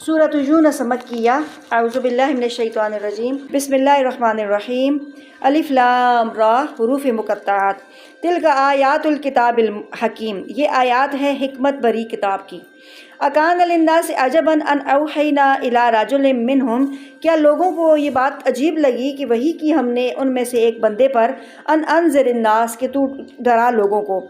سورۃ یونس مکیہ اعوذ باللہ من الشیطان الرجیم بسم اللہ الرحمن الرحیم الف لام را حروف مقطعات تلک آیات الکتاب الحکیم یہ آیات ہے حکمت بری کتاب کی۔ اکان للناس عجبا ان اوحینا الی رجل منہم کیا لوگوں کو یہ بات عجیب لگی کہ وحی کی ہم نے ان میں سے ایک بندے پر ان انذر الناس کہ تو ڈرا لوگوں کو،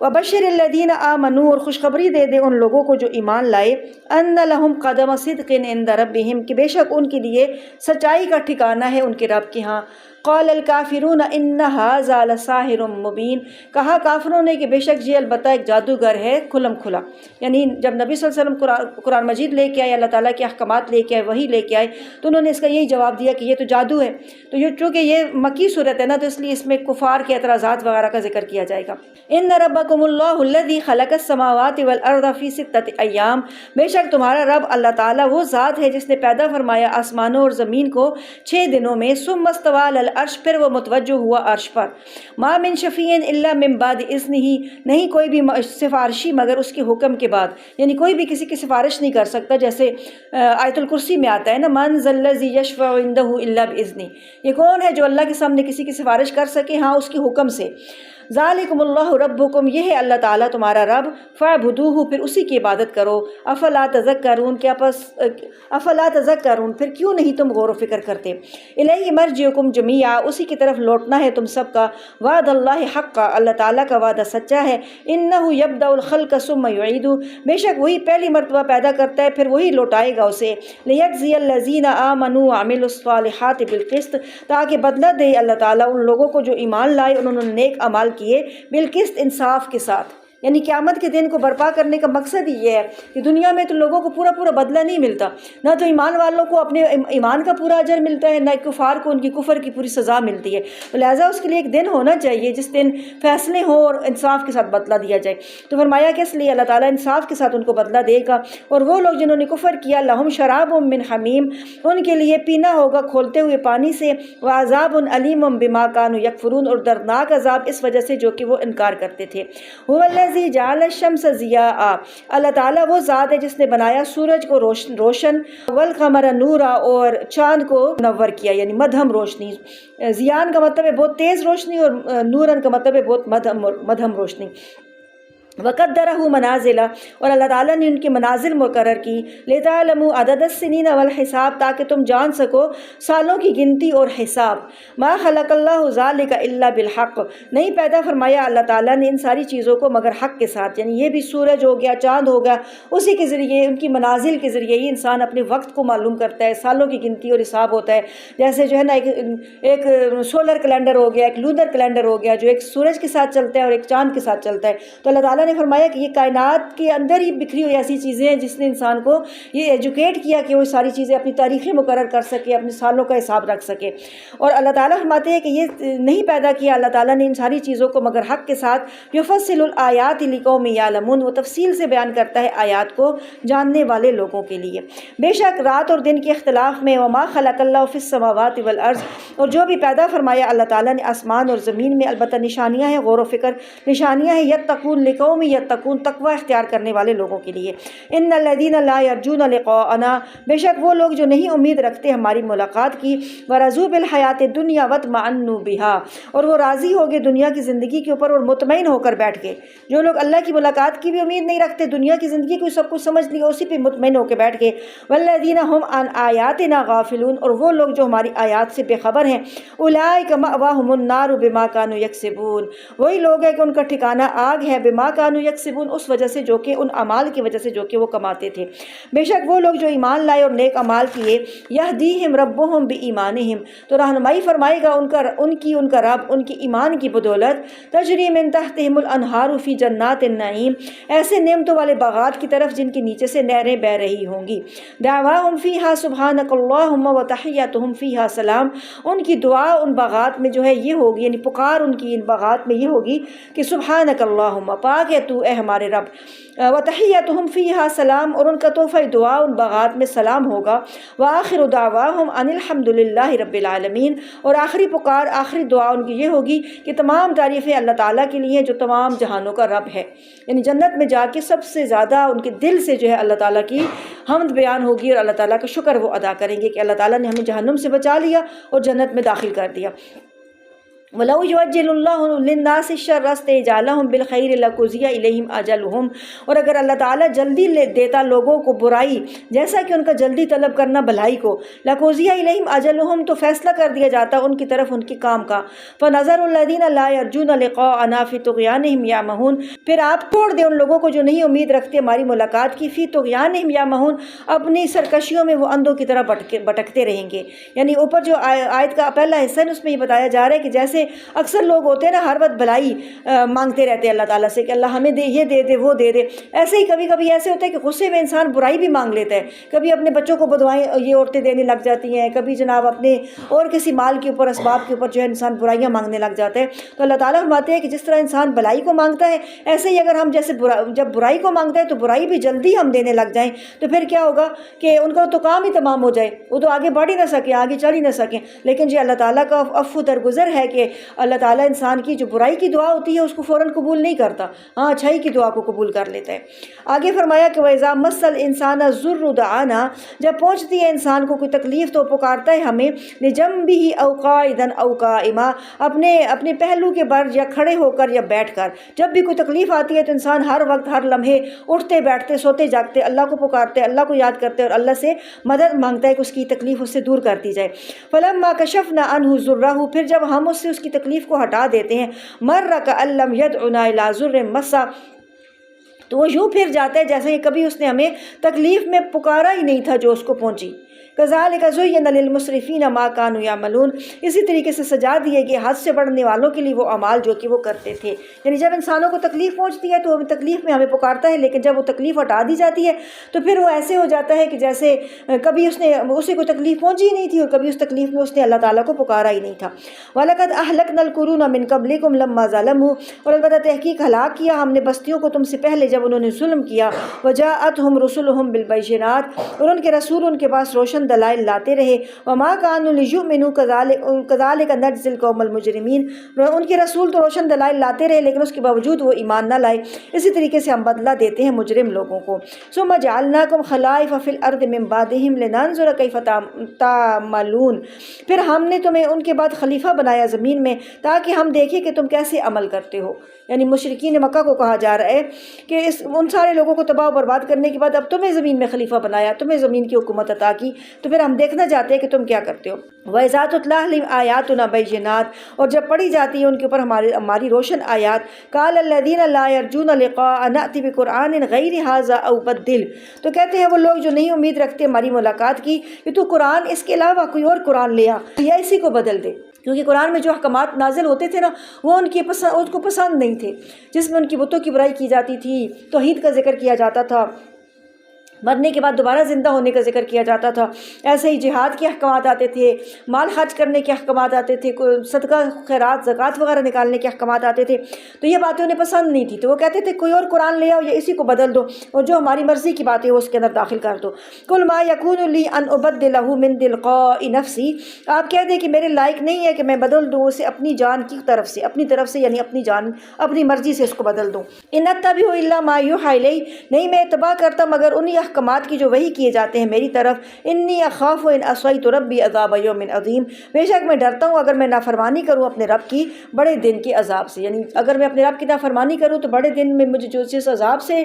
وبشر الذین آمنوا اور خوشخبری دے دے ان لوگوں کو جو ایمان لائے، ان لہم قدم صدق عند ربہم کہ بے شک ان کے لیے سچائی کا ٹھکانہ ہے ان کے رب کے ہاں۔ قال الکافرون ان ھذا لساحر مبین کہا کافروں نے کہ بے شک یہ البتہ ایک جادوگر ہے کھلم کھلا، یعنی جب نبی صلی اللہ علیہ وسلم قرآن مجید لے کے آئے، اللہ تعالیٰ کے احکامات لے کے آئے، وحی لے کے آئے، تو انہوں نے اس کا یہی جواب دیا کہ یہ تو جادو ہے۔ تو یہ چونکہ یہ مکی صورت ہے نا، تو اس لیے اس میں کفار کے اعتراضات وغیرہ کا ذکر کیا جائے گا۔ ان ربکم اللہ الذی خلق السماوات والارض فی ستۃ ایام بے شک تمہارا رب اللہ تعالیٰ وہ ذات ہے جس نے پیدا فرمایا آسمانوں اور زمین کو 6 دنوں میں، ثم استوی علی العرش پھر وہ متوجہ ہوا عرش پر۔ ما من شفیع الا من بعد اذنہ نہیں کوئی بھی سفارشی مگر اس کے حکم کے بعد، یعنی کوئی بھی کسی کی سفارش نہیں کر سکتا، جیسے آیت الکرسی میں آتا ہے نا، من ذا الذی یشفع عندہ الا باذنہ، یہ کون ہے جو اللہ کے سامنے کسی کی سفارش کر سکے؟ ہاں اس کے حکم سے۔ ذالکم اللہ ربکم یہ ہے اللہ تعالیٰ تمہارا رب، فاعبدوہ پھر اسی کی عبادت کرو۔ افلا تذکرون کیا پس افلا تذکرون پھر کیوں نہیں تم غور و فکر کرتے؟ الیہ مرجعکم جمیعا اسی کی طرف لوٹنا ہے تم سب کا۔ وعد اللہ حقا اللہ تعالیٰ کا وعدہ سچا ہے۔ انہ یبدأ الخلق ثم یعیدہ بے شک وہی پہلی مرتبہ پیدا کرتا ہے پھر وہی لوٹائے گا اسے۔ لیجزی الذین آمنوا وعملوا الصالحات بالقسط تاکہ بدلہ دے اللہ تعالیٰ ان لوگوں کو جو ایمان لائے انہوں نے نیک اعمال کیے، بالقسط انصاف کے ساتھ، یعنی قیامت کے دن کو برپا کرنے کا مقصد ہی یہ ہے کہ دنیا میں تو لوگوں کو پورا بدلہ نہیں ملتا، نہ تو ایمان والوں کو اپنے ایمان کا پورا اجر ملتا ہے، نہ کفار کو ان کی کفر کی پوری سزا ملتی ہے، لہٰذا اس کے لیے ایک دن ہونا چاہیے جس دن فیصلے ہوں اور انصاف کے ساتھ بدلہ دیا جائے۔ تو فرمایا کہ اس لیے اللہ تعالیٰ انصاف کے ساتھ ان کو بدلہ دے گا۔ اور وہ لوگ جنہوں نے کفر کیا، لہم شراب من حمیم ان کے لیے پینا ہوگا کھولتے ہوئے پانی سے، وعذاب علیم بما کانوا یکفرون اور دردناک عذاب اس وجہ سے جو کہ وہ انکار کرتے تھے۔ جعل الشمس ضیاء اللہ تعالیٰ وہ ذات ہے جس نے بنایا سورج کو روشن، والقمر نورا اور چاند کو منور کیا، یعنی مدھم روشنی۔ ضیاء کا مطلب ہے بہت تیز روشنی اور نورن کا مطلب ہے بہت مدھم روشنی۔ وقدرہ منازل اور اللہ تعالیٰ نے ان کی منازل مقرر کی، لتعلموا عدد السنین والحساب تاکہ تم جان سکو سالوں کی گنتی اور حساب۔ ما خلق اللہ ذلک الا بالحق نہیں پیدا فرمایا اللہ تعالیٰ نے ان ساری چیزوں کو مگر حق کے ساتھ، یعنی یہ بھی سورج ہو گیا، چاند ہو گیا، اسی کے ذریعے ان کی منازل کے ذریعے ہی انسان اپنے وقت کو معلوم کرتا ہے، سالوں کی گنتی اور حساب ہوتا ہے۔ جیسے جو ہے نا ایک سولر کیلنڈر ہو گیا، ایک لونر کیلنڈر ہو گیا جو ایک سورج کے ساتھ چلتا ہے اور ایک چاند کے ساتھ چلتا ہے۔ تو اللہ تعالیٰ نے فرمایا کہ یہ کائنات کے اندر ہی بکھری ہوئی ایسی چیزیں ہیں جس نے انسان کو یہ ایجوکیٹ کیا کہ وہ ساری چیزیں اپنی تاریخیں مقرر کر سکے، اپنے سالوں کا حساب رکھ سکے۔ اور اللہ تعالیٰ فرماتے ہیں کہ یہ نہیں پیدا کیا اللہ تعالیٰ نے ان ساری چیزوں کو مگر حق کے ساتھ۔ یفصل الآیات لقوم یعلمون وہ تفصیل سے بیان کرتا ہے آیات کو جاننے والے لوگوں کے لیے۔ بے شک رات اور دن کے اختلاف میں، وما خلق اللہ فی السماوات والارض اور جو بھی پیدا فرمایا اللہ تعالیٰ نے آسمان اور زمین میں، البتہ نشانیاں ہیں، غور و فکر نشانیاں ہیں، یتقون لقوم یتقون تقوی اختیار کرنے والے لوگوں کے لیے۔ ان الذین لا یرجون لقاءنا بے شک وہ لوگ جو نہیں امید رکھتے ہماری ملاقات کی، ورضوا بالحیات الدنیا واطمأنوا بها اور وہ راضی ہو گئے دنیا کی زندگی کے اوپر اور مطمئن ہو کر بیٹھ گئے۔ جو لوگ اللہ کی ملاقات کی بھی امید نہیں رکھتے، دنیا کی زندگی کو سب کچھ سمجھ لیا، اسی پہ مطمئن ہو کے بیٹھ گئے۔ والذین هم عن آیاتنا غافلون اور وہ لوگ جو ہماری آیات سے بے خبر ہیں، اولئک مأواہم النار بما كانوا یکسبون وہی لوگ ہیں کہ ان کا ٹھکانہ آگ ہے، بما كانوا یکسبون اس وجہ سے جو کہ ان اعمال کی وجہ سے جو کہ وہ کماتے تھے۔ بے شک وہ لوگ جو ایمان لائے اور نیک اعمال کیے، یہدیہم ربہم بایمانہم تو رہنمائی فرمائے گا ان کا رب ان کی ایمان کی بدولت، تجری من تحتہم الانہار فی جنات النعیم ایسے نعمتوں والے باغات کی طرف جن کے نیچے سے نہریں بہہ رہی ہوں گی۔ دعواہم فیہا سبحانک اللہم وتحیتہم فیہا سلام ان کی دعا ان باغات میں جو ہے یہ ہوگی، یعنی پکار ان کی ان باغات میں یہ ہوگی کہ سبحانک اللہم پاک باغ ہے تو اے ہمارے رب، وتحیتہم فیہا سلام، اور ان کا تحفہ دعا ان باغات میں سلام ہوگا، وآخر دعواہم ان الحمد للہ رب العالمین، اور آخری پکار، آخری دعا ان کی یہ ہوگی کہ تمام تعریفیں اللہ تعالیٰ کے لیے جو تمام جہانوں کا رب ہے۔ یعنی جنت میں جا کے سب سے زیادہ ان کے دل سے جو ہے اللہ تعالیٰ کی حمد بیان ہوگی اور اللہ تعالیٰ کا شکر وہ ادا کریں گے کہ اللہ تعالیٰ نے ہمیں جہنم سے بچا لیا اور جنت میں داخل کر دیا۔ وَلَوْ يُعَجِّلُ اللَّهُ لِلنَّاسِ الشَّرَّ اسْتِعْجَالَهُم بِالْخَيْرِ لَقُضِيَ إِلَيْهِمْ أَجَلُهُم، اور اگر اللہ تعالیٰ جلدی دیتا لوگوں کو برائی جیسا کہ ان کا جلدی طلب کرنا بھلائی کو، لَقُضِيَ إِلَيْهِمْ أَجَلُهُم تو فیصلہ کر دیا جاتا ان کی طرف ان کے کام کا، فَنَظَرُ الَّذِينَ لَا يَرْجُونَ لِقَاءَنَا فِي طُغْيَانِهِمْ يَعْمَهُونَ، پھر آپ چھوڑ دیں ان لوگوں کو جو نہیں امید رکھتے ہماری ملاقات کی، فی طغیانہم یعمہون، اپنی سرکشیوں میں وہ اندھوں کی طرح بھٹکتے رہیں گے۔ یعنی اوپر جو آیت کا پہلا حصہ ہے اس میں یہ بتایا جا رہا ہے کہ جیسے اکثر لوگ ہوتے ہیں نا ہر وقت بھلائی مانگتے رہتے ہیں اللہ تعالیٰ سے کہ اللہ ہمیں دے، یہ دے دے، وہ دے دے، ایسے ہی کبھی کبھی ایسے ہوتا ہے کہ غصے میں انسان برائی بھی مانگ لیتا ہے، کبھی اپنے بچوں کو بدوائیں یہ عورتیں دینے لگ جاتی ہیں، کبھی جناب اپنے اور کسی مال کے اوپر اسباب کے اوپر جو ہے انسان برائیاں مانگنے لگ جاتا ہے۔ تو اللہ تعالیٰ فرماتے ہیں کہ جس طرح انسان بھلائی کو مانگتا ہے ایسے ہی اگر ہم جیسے جب برائی کو مانگتا ہے تو برائی بھی جلدی ہم دینے لگ جائیں تو پھر کیا ہوگا کہ ان کا تو کام ہی تمام ہو جائے، وہ تو آگے بڑھ ہی نہ سکیں، آگے چل ہی نہ سکیں۔ لیکن جی اللہ تعالیٰ کا عفو درگزر ہے کہ اللہ تعالیٰ انسان کی جو برائی کی دعا ہوتی ہے اس کو فوراً قبول نہیں کرتا، ہاں اچھائی کی دعا کو قبول کر لیتا ہے۔ آگے فرمایا کہ وَإِذَا مَسَّ الْإِنسَانَ الضُّرُّ دَعَانَا، جب پہنچتی ہے انسان کو کوئی تکلیف تو پکارتا ہے ہمیں، لِجَنبِهِ أَوْ قَاعِدًا أَوْ قَائِمًا، اپنے پہلو کے بر یا کھڑے ہو کر یا بیٹھ کر، جب بھی کوئی تکلیف آتی ہے تو انسان ہر وقت ہر لمحے اٹھتے بیٹھتے سوتے جاگتے اللہ کو پکارتے، اللہ کو یاد کرتے اور اللہ سے مدد مانگتا ہے کہ اس کی تکلیف اس سے دور کر دی جائے۔ فَلَمَّا كَشَفْنَا عَنْهُ ضُرَّهُ، پھر جب ہم اس سے اس کی تکلیف کو ہٹا دیتے ہیں، مَرَّ كَأَن لَّمْ يَدْعُنَا إِلَىٰ ضُرٍّ مَّسَّهُ، تو وہ یوں پھر جاتا ہے جیسے کہ کبھی اس نے ہمیں تکلیف میں پکارا ہی نہیں تھا جو اس کو پہنچی۔ كَذَلِكَ زُيِّنَ لِلْمُسْرِفِينَ مَا كَانُوا يَعْمَلُونَ، اسی طریقے سے سجا دیے گئے حد سے بڑھنے والوں کے لیے وہ اعمال جو کہ وہ کرتے تھے۔ یعنی جب انسانوں کو تکلیف پہنچتی ہے تو وہ تکلیف میں ہمیں پکارتا ہے، لیکن جب وہ تکلیف ہٹا دی جاتی ہے تو پھر وہ ایسے ہو جاتا ہے کہ جیسے کبھی اسے کوئی تکلیف پہنچی ہی نہیں تھی اور کبھی اس تکلیف میں اس نے اللہ تعالیٰ کو پکارا ہی نہیں تھا۔ وَلَقَدْ أَهْلَكْنَا الْقُرُونَ مِن قَبْلِكُمْ لَمَّا ظَلَمُوا، اور البتہ تحقیق ہلاک کیا ہم نے بستیوں کو تم سے پہلے جب انہوں نے ظلم کیا، وَجَاءَتْهُمْ رُسُلُهُم بِالْبَيِّنَاتِ، اور ان کے رسول ان کے پاس روشن دلائل لاتے رہے، وَمَا كَانُوا لِيُؤْمِنُوا كَذَلِكَ نَجْزِي الْقَوْمَ الْمُجْرِمِينَ، ان کے رسول تو روشن دلائل لاتے رہے لیکن اس کے باوجود وہ ایمان نہ لائے، اسی طریقے سے ہم بدلہ دیتے ہیں مجرم لوگوں کو۔ ثُمَّ جَعَلْنَاكُمْ خَلَائِفَ فِي الْأَرْضِ مِن بَعْدِهِمْ لِنَنظُرَ كَيْفَ تَعْمَلُونَ، پھر ہم نے تمہیں ان کے بعد خلیفہ بنایا زمین میں تاکہ ہم دیکھیں کہ تم کیسے عمل کرتے ہو۔ یعنی مشرکین مکہ کو کہا جا رہا ہے کہ ان سارے لوگوں کو تباہ و برباد کرنے کے بعد اب تمہیں زمین میں خلیفہ بنایا، تمہیں زمین کی حکومت عطا کی، تو پھر ہم دیکھنا چاہتے ہیں کہ تم کیا کرتے ہو۔ وَإِذَا تُتْلَىٰ عَلَيْهِمْ آيَاتُنَا بَيِّنَاتٍ، اور جب پڑھی جاتی ہے ان کے اوپر ہماری روشن آیات، قَالَ الَّذِينَ لَا يَرْجُونَ لِقَاءَنَا ائْتِ بِقُرْآنٍ غَيْرِ هَٰذَا أَوْ بَدِّلْ، تو کہتے ہیں وہ لوگ جو نہیں امید رکھتے ہماری ملاقات کی کہ تو قرآن اس کے علاوہ کوئی اور قرآن لے آ یا اسی کو بدل دے، کیونکہ قرآن میں جو احکامات نازل ہوتے تھے نا وہ ان کو پسند نہیں تھے، جس میں ان کی بتوں کی برائی کی جاتی تھی، توحید کا ذکر کیا جاتا تھا، مرنے کے بعد دوبارہ زندہ ہونے کا ذکر کیا جاتا تھا، ایسے ہی جہاد کے احکامات آتے تھے، مال خرچ کرنے کے احکامات آتے تھے، صدقہ خیرات زکوٰۃ وغیرہ نکالنے کے احکامات آتے تھے، تو یہ باتیں انہیں پسند نہیں تھی، تو وہ کہتے تھے کوئی اور قرآن لے آؤ یا اسی کو بدل دو اور جو ہماری مرضی کی باتیں وہ اس کے اندر داخل کر دو۔ قُلْ مَا يَكُونُ لِي أَنْ أُبَدِّلَهُ مِن تِلْقَاءِ نَفْسِي، آپ کہہ دیں کہ میرے لائق نہیں ہے کہ میں بدل دوں اسے اپنی جان کی طرف سے، اپنی طرف سے یعنی اپنی جان اپنی مرضی سے اس کو بدل دوں۔ إِنْ أَتَّبِعُ إِلَّا مَا يُوحَىٰ إِلَيَّ، نہیں میں اتباع کرتا مگر انہی احکامات کی جو وحی کیے جاتے ہیں میری طرف، انی اخاف ان عصیت ربی عذاب یوم عظیم، بے شک میں ڈرتا ہوں اگر میں نافرمانی کروں اپنے رب کی بڑے دن کے عذاب سے، یعنی اگر میں اپنے رب کی نافرمانی کروں تو بڑے دن میں مجھے جو جس عذاب سے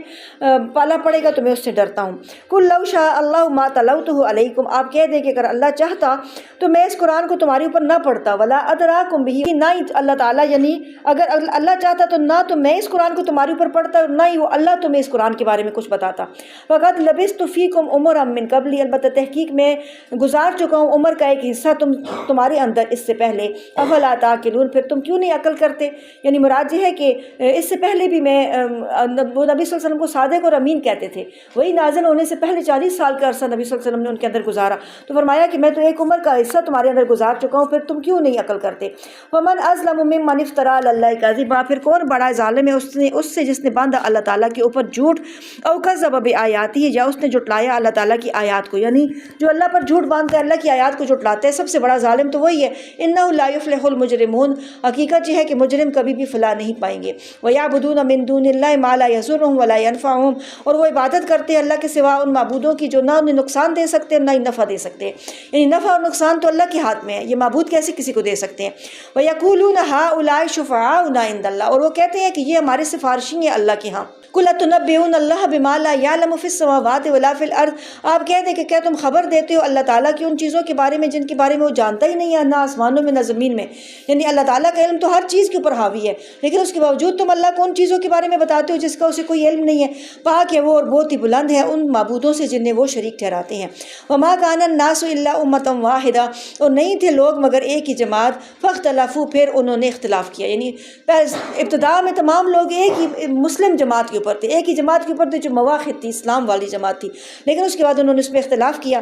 پالا پڑے گا تو میں اس سے ڈرتا ہوں۔ قل لو شاء اللہ ما تلوتہ علیکم، آپ کہہ دیں کہ اگر اللہ چاہتا تو میں اس قرآن کو تمہارے اوپر نہ پڑھتا، ولا ادراکم بہ، نہ ہی اللہ تعالیٰ یعنی اگر اللہ چاہتا تو نہ تو میں اس قرآن کو تمہارے اوپر پڑھتا اور نہ ہی وہ اللہ تمہیں اس قرآن کے بارے میں کچھ بتاتا۔ فقط لبثت فیکم عمرا من قبلی، البتہ تحقیق میں گزار چکا ہوں عمر کا ایک حصہ تمہارے اندر اس سے پہلے، افلا تعقلون، پھر تم کیوں نہیں عقل کرتے؟ یعنی مراد یہ ہے کہ اس سے پہلے بھی میں وہ نبی صلی اللہ علیہ وسلم کو صادق اور امین کہتے تھے، وہی نازل ہونے سے پہلے 40 سال کا عرصہ نبی صلی اللہ علیہ وسلم نے ان کے اندر گزارا، تو فرمایا کہ میں تو ایک عمر کا حصہ تمہارے اندر گزار چکا ہوں، پھر تم کیوں نہیں عقل کرتے؟ ومن اظلم ممن افتری علی اللہ کذبا، پھر کون بڑا ظالم ہے اس سے جس نے باندھا اللہ تعالیٰ کے اوپر جھوٹ، او کذب بآیاتہ، یا اس نے جھٹلایا اللہ تعالیٰ کی آیات کو، یعنی جو اللہ پر جھوٹ باندھتا ہے، اللہ کی آیات کو جھٹلاتا ہے، سب سے بڑا ظالم تو وہی ہے۔ انہ لا یفلح المجرمون، حقیقت یہ ہے کہ مجرم کبھی بھی فلاح نہیں پائیں گے۔ ویعبدون من دون اللہ ما لا یضرهم ولا ينفعهم، اور وہ عبادت کرتے ہیں اللہ کے سوا ان معبودوں کی جو نہ انہیں نقصان دے سکتے نہ ہی نفع دے سکتے، یعنی نفع اور نقصان تو اللہ کے ہاتھ میں ہے، یہ معبود کیسے کسی کو دے سکتے ہیں۔ ویقولون ہؤلاء شفعاؤنا عند اللہ، اور وہ کہتے ہیں کہ یہ ہمارے سفارشی ہیں اللہ کے ہاں۔ قل اتنبئون اللہ بما لا يعلم في السماوات ولا في الارض، آپ کہہ دیں کہ کیا تم خبر دیتے ہو اللہ تعالیٰ کی ان چیزوں کے بارے میں جن کے بارے میں وہ جانتا ہی نہیں ہے، نہ آسمانوں میں نہ زمین میں، یعنی اللہ تعالیٰ کا علم تو ہر چیز کے اوپر حاوی ہے، لیکن اس کے باوجود تم اللہ کو ان چیزوں کے بارے میں بتاتے ہو جس کا اسے کوئی علم نہیں ہے، پاک ہے وہ اور بہت ہی بلند ہے ان معبودوں سے جنہیں وہ شریک ٹھہراتے ہیں۔ وما كان الناس الا امة واحدة، اور نہیں تھے لوگ مگر ایک ہی جماعت، فاختلفوا، پھر انہوں نے اختلاف کیا، یعنی ابتداء میں تمام لوگ ایک ہی مسلم جماعت کے اوپر تھے، ایک ہی جماعت کے اوپر تھے جو مواحد تھی، اسلام والی جماعت تھی، لیکن اس کے بعد انہوں نے اس میں اختلاف کیا۔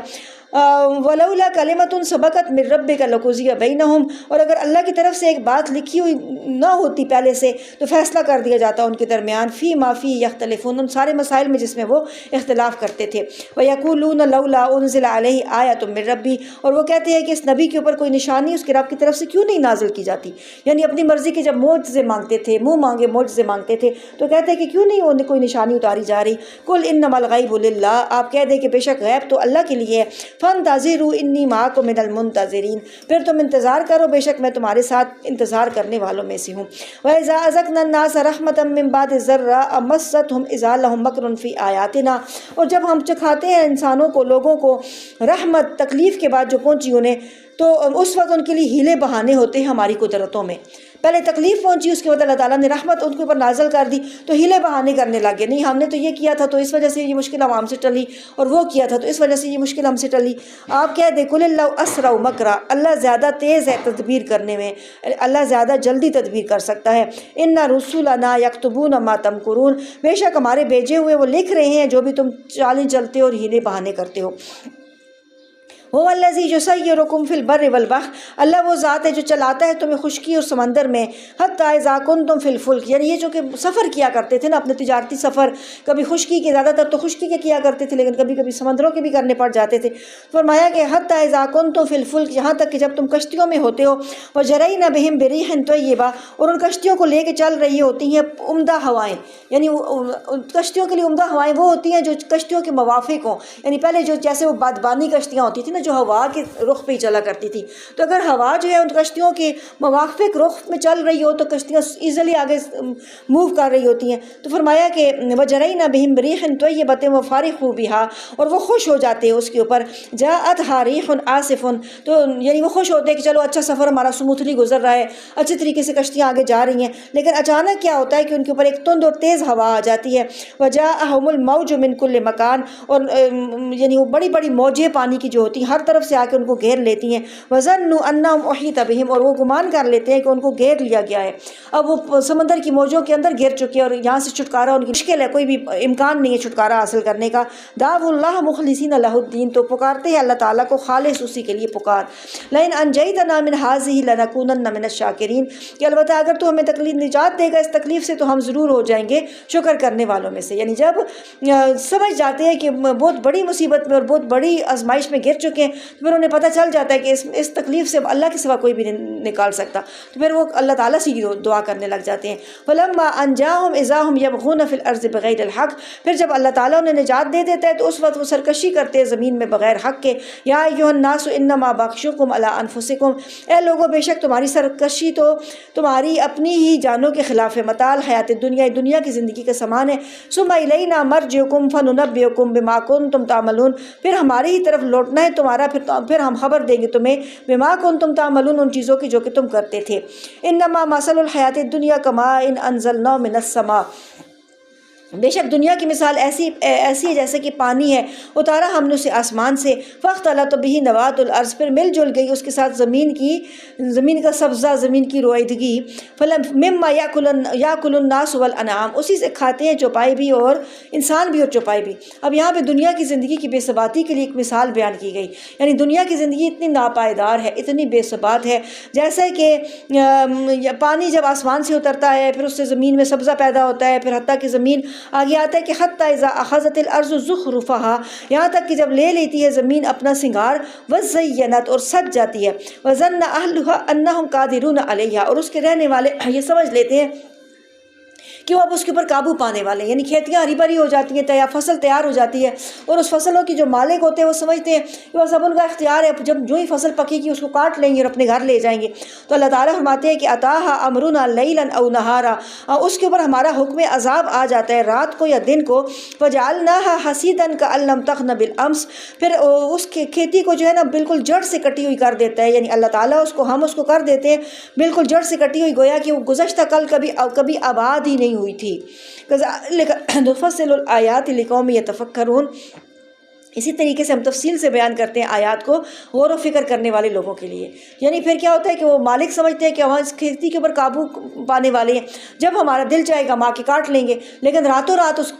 ولولا کلمۃ سبقت من ربک لقضی بینہم، اور اگر اللہ کی طرف سے ایک بات لکھی ہوئی نہ ہوتی پہلے سے تو فیصلہ کر دیا جاتا ان کے درمیان، فی ما فی یختلفون، ان سارے مسائل میں جس میں وہ اختلاف کرتے تھے۔ ویقولون لولا انزل علیہ آیۃ من ربی، اور وہ کہتے ہیں کہ اس نبی کے اوپر کوئی نشانی اس کے رب کی طرف سے کیوں نہیں نازل کی جاتی، یعنی اپنی مرضی کے جب معجزے مانگتے تھے، منہ مانگے معجزے مانگتے تھے تو کہتے ہیں کہ کیوں نہیں انہیں کوئی نشانی اتاری جا رہی۔ قل انما الغیب للہ، آپ کہہ دیں کہ بے شک غیب تو اللہ کے لیے ہے، فانتظروا انی معکم من المنتظرین، پھر تم انتظار کرو بے شک میں تمہارے ساتھ انتظار کرنے والوں میں سے ہوں۔ وَإِذَا أَذَقْنَا النَّاسَ رَحْمَةً مِّن بَعْدِ ضَرَّاءَ مَسَّتْهُمْ إِذَا لَهُم مَّكْرٌ فِي آیَاتِنَا، اور جب ہم چکھاتے ہیں انسانوں کو، لوگوں کو رحمت تکلیف کے بعد جو پہنچی انہیں، تو اس وقت ان کے لیے ہیلے بہانے ہوتے ہیں ہماری قدرتوں میں۔ پہلے تکلیف پہنچی، اس کے بعد اللہ تعالیٰ نے رحمت ان کے اوپر نازل کر دی تو ہیلے بہانے کرنے لگے، نہیں ہم نے تو یہ کیا تھا تو اس وجہ سے یہ مشکل ہم سے ٹلی، اور وہ کیا تھا تو اس وجہ سے یہ مشکل ہم سے ٹلی۔ آپ کہہ دیں قل اللہ اسرع مکرا، اللہ زیادہ تیز ہے تدبیر کرنے میں، اللہ زیادہ جلدی تدبیر کر سکتا ہے۔ ان رسولنا یکتبون ما تمکرون، بے شک ہمارے بھیجے ہوئے وہ لکھ رہے ہیں جو بھی تم چالیں چلتے ہو اور ہیلے بہانے کرتے ہو۔ هو الذی یسیرکم فی البر والبحر، اللہ وہ ذات ہے جو چلاتا ہے تمہیں خشکی اور سمندر میں، حتی اذا کنتم فی الفلک، یعنی یہ جو کہ سفر کیا کرتے تھے نا اپنے تجارتی سفر، کبھی خشکی کے، زیادہ تر تو خشکی کے کیا کرتے تھے لیکن کبھی کبھی سمندروں کے بھی کرنے پڑ جاتے تھے، فرمایا کہ حتی اذا کنتم فی الفلک، یہاں تک کہ جب تم کشتیوں میں ہوتے ہو، وجرین بہم بریح طیبہ، اور ان کشتیوں کو لے کے چل رہی ہوتی ہیں عمدہ ہوائیں، یعنی کشتیوں کے لیے عمدہ ہوائیں وہ ہوتی ہیں جو کشتیوں کے موافق ہوں، یعنی پہلے جو جیسے وہ بادبانی کشتیاں ہوتی تھیں نا جو ہوا کے رخ پہ ہی چلا کرتی تھی، تو اگر ہوا جو ہے ان کشتیوں کے موافق رخ میں چل رہی ہو تو کشتیاں ایزلی آگے موو کر رہی ہوتی ہیں، تو فرمایا کہ وجرین بہم بریح طیبۃ وفرحوا بها، اور وہ خوش ہو جاتے ہیں اس کے اوپر، جاءتها ریح عاصف، تو یعنی وہ خوش ہوتے ہیں کہ چلو اچھا سفر ہمارا سموتھلی گزر رہا ہے، اچھے طریقے سے کشتیاں آگے جا رہی ہیں، لیکن اچانک کیا ہوتا ہے کہ ان کے اوپر ایک تند اور تیز ہوا آ جاتی ہے، وجاءہم الموج من کل مکان، اور یعنی وہ بڑی بڑی موجیں پانی کی جو ہوتی ہیں ہر طرف سے آ کے ان کو گھیر لیتی ہیں، وظنوا انہم احیط بہم، اور وہ گمان کر لیتے ہیں کہ ان کو گھیر لیا گیا ہے، اب وہ سمندر کی موجوں کے اندر گر چکے اور یہاں سے چھٹکارا ان کی مشکل ہے، کوئی بھی امکان نہیں ہے چھٹکارا حاصل کرنے کا۔ دعوا اللہ مخلصین لہ الدین، تو پکارتے ہیں اللہ تعالیٰ کو خالص اسی کے لیے پکار، لئن انجیتنا من ہذہ لنکونن من الشاکرین، کہ البتہ اگر تو ہمیں تکلیف نجات دے گا اس تکلیف سے تو ہم ضرور ہو جائیں گے شکر کرنے والوں میں سے، یعنی جب سمجھ جاتے ہیں کہ بہت بڑی مصیبت میں اور بہت بڑی آزمائش میں گر چکے ہیں تو پھر انہیں پتہ چل جاتا ہے کہ اس تکلیف سے اللہ کے سوا کوئی بھی نہیں نکال سکتا، تو پھر وہ اللہ تعالیٰ سے دعا کرنے لگ جاتے ہیں۔ فلما انجاہم اذا ہم یبغون فی الارض بغیر الحق، پھر جب اللہ تعالیٰ انہیں نجات دے دیتا ہے تو اس وقت وہ سرکشی کرتے ہیں زمین میں بغیر حق کے۔ یا ایھا الناس انما بغشکم علی انفسکم، اے لوگوں بے شک تمہاری سرکشی تو تمہاری اپنی ہی جانوں کے خلاف ہے، متاع الحیات الدنیا، دنیا کی زندگی کا سامان ہے، ثم الینا مرجعکم فننبئکم بما کنتم تعملون، پھر ہماری ہی طرف لوٹنا ہے تمہارا، پھر ہم خبر دیں گے تمہیں بما کنتم تعملون، ان چیزوں کی جو کہ تم کرتے تھے۔ انما مثل الحیات الدنیا کماء انزلناه من السماء، بے شک دنیا کی مثال ایسی ہے جیسے کہ پانی ہے، اتارا ہم نے اسے آسمان سے، فاختلط بہ نبات الارض، پھر مل جل گئی اس کے ساتھ زمین کا سبزہ، زمین کی رویدگی، مما یاکل الناس والانعام، اسی سے کھاتے ہیں چوپائے بھی اور انسان بھی اور چوپائے بھی۔ اب یہاں پہ دنیا کی زندگی کی بے ثباتی کے لیے ایک مثال بیان کی گئی، یعنی دنیا کی زندگی اتنی ناپائیدار ہے، اتنی بے ثبات ہے، جیسے کہ پانی جب آسمان سے اترتا ہے، پھر اس سے زمین میں سبزہ پیدا ہوتا ہے، پھر حتیٰ کہ زمین آگے آتا ہے کہ حتی اذا اخذت الارض زخرفها، یہاں تک کہ جب لے لیتی ہے زمین اپنا سنگار، وزینت، اور سج جاتی ہے، وظن اہلها انہم قادرون علیہا، اور اس کے رہنے والے یہ سمجھ لیتے ہیں کہ وہ اب اس کے اوپر قابو پانے والے ہیں، یعنی کھیتیاں ہری بھری ہو جاتی ہیں، فصل تیار ہو جاتی ہے، اور اس فصلوں کی جو مالک ہوتے ہیں وہ سمجھتے ہیں کہ بس اب ان کا اختیار ہے، جب جو ہی فصل پکے گی اس کو کاٹ لیں گے اور اپنے گھر لے جائیں گے۔ تو اللہ تعالیٰ فرماتے ہیں کہ اتاہا امرنا لیلا او نہارا، اس کے اوپر ہمارا حکم عذاب آ جاتا ہے رات کو یا دن کو، فجعلناہا حصیدا کأن لم تغن بالامس، پھر اس کھیتی کو جو ہے نا بالکل جڑ سے کٹی ہوئی کر دیتا ہے، یعنی اللہ تعالیٰ ہم اس کو کر دیتے ہیں بالکل جڑ سے کٹی ہوئی، گویا کہ وہ گزشتہ کل کبھی آباد ہی نہیں ہوئی تھی۔ کذالک نفصل الآیات لقوم یتفکرون، اسی طریقے سے ہم تفصیل سے بیان کرتے ہیں آیات کو غور و فکر کرنے والے لوگوں کے لیے۔ یعنی پھر کیا ہوتا ہے کہ وہ مالک سمجھتے ہیں کہ ہم اس کھیتی کے اوپر قابو پانے والے ہیں، جب ہمارا دل چاہے گا ماں کے کاٹ لیں گے، لیکن راتوں رات اس